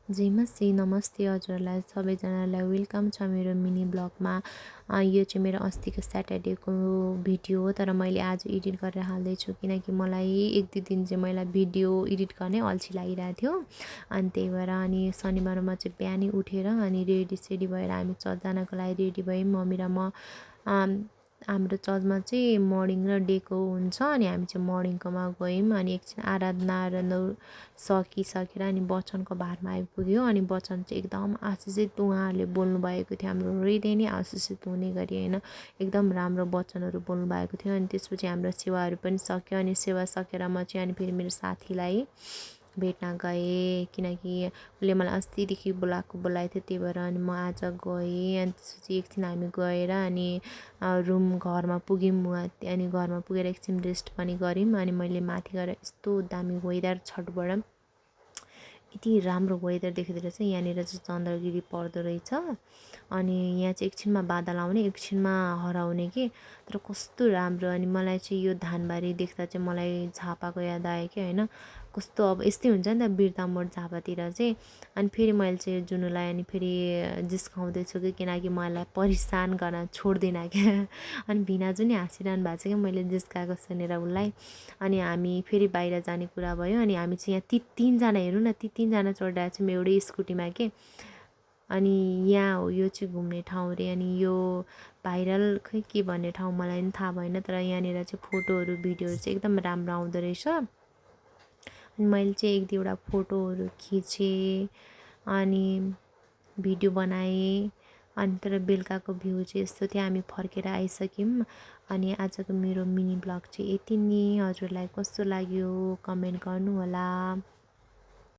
जयमसी नमस्ते हजुरलाई सबैजनालाई वेलकम छ मेरो मिनी ब्लगमा। यो चाहिँ मेरो अस्तिको स्याटरडेको भिडियो हो, तर मैले आज एडिट गरेर हाल्दैछु किनकि मलाई एक दुई दिन चाहिँ मलाई भिडियो एडिट गर्ने अल्छी लागिरहेको थियो। अनि त्यही भएर अनि शनिबारमा चाहिँ बिहानै उठेर अनि रेडी भएर हामी चर्च जानको लागि रेडी भयौँ मम्मी र म। हाम्रो चर्चमा चाहिँ मर्निङ र डेको हुन्छ अनि हामी चाहिँ मर्निङकोमा गयौँ। अनि एकछिन आराधना सकिसकेर अनि वचनको भारमा आइपुग्यो। अनि वचन चाहिँ एकदम आशिषित उहाँहरूले बोल्नुभएको थियो, हाम्रो हृदय नै आशिषित हुने गरी होइन, एकदम राम्रो वचनहरू बोल्नुभएको थियो। अनि त्यसपछि हाम्रो सेवाहरू पनि सक्यो। अनि सेवा सकेर म चाहिँ अनि फेरि मेरो साथीलाई भेट्न गएँ किनकि उसले मलाई अस्तिदेखि बोलाएको थियो, त्यही भएर अनि म आज गएँ। अनि त्यसपछि एकछिन हामी गएर अनि घरमा पुग्यौँ। अनि घरमा पुगेर एकछिन रेस्ट पनि गऱ्यौँ। अनि मैले माथि गएर यस्तो दामी वेदर छटबाट यति राम्रो वेदर देखेर चाहिँ यहाँनिर चाहिँ चन्द्रगिरी पर्दो रहेछ। अनि यहाँ चाहिँ एकछिनमा बादल आउने एकछिनमा हराउने के, तर कस्तो राम्रो। अनि मलाई चाहिँ यो धानबारी देख्दा चाहिँ मलाई झापाको याद आयो कि होइन, कस्तो अब यस्तै हुन्छ नि त बिर्तामोड झापातिर चाहिँ। अनि फेरि मैले चाहिँ जुनुलाई अनि फेरि जिस्काउँदैछु कि किनकि मलाई परेशान गर्न छोड्दिन क्या। अनि भिनाजु नि हाँसिरहनु भएको छ क्या मैले जिस्काएको सुनेर उसलाई। अनि हामी फेरि बाहिर जाने कुरा भयो। अनि हामी चाहिँ यहाँ तिनजना हेरौँ न, ती तिनजना चढिरहेको छौँ एउटै स्कुटीमा के। अनि यहाँ हो यो चाहिँ घुम्ने ठाउँ अरे। अनि यो भाइरल खै के भन्ने ठाउँ मलाई पनि थाहा भएन, तर यहाँनिर चाहिँ फोटोहरू भिडियोहरू चाहिँ एकदम राम्रो आउँदो रहेछ। अनि मैले चाहिँ एक दुईवटा फोटोहरू खिचेँ अनि भिडियो बनाएँ। अनि तर बेलुकाको भ्यू चाहिँ यस्तो थियो, हामी फर्केर आइसक्यौँ। अनि आजको मेरो मिनी ब्लग चाहिँ यति नै। हजुरलाई कस्तो लाग्यो कमेन्ट गर्नु होला।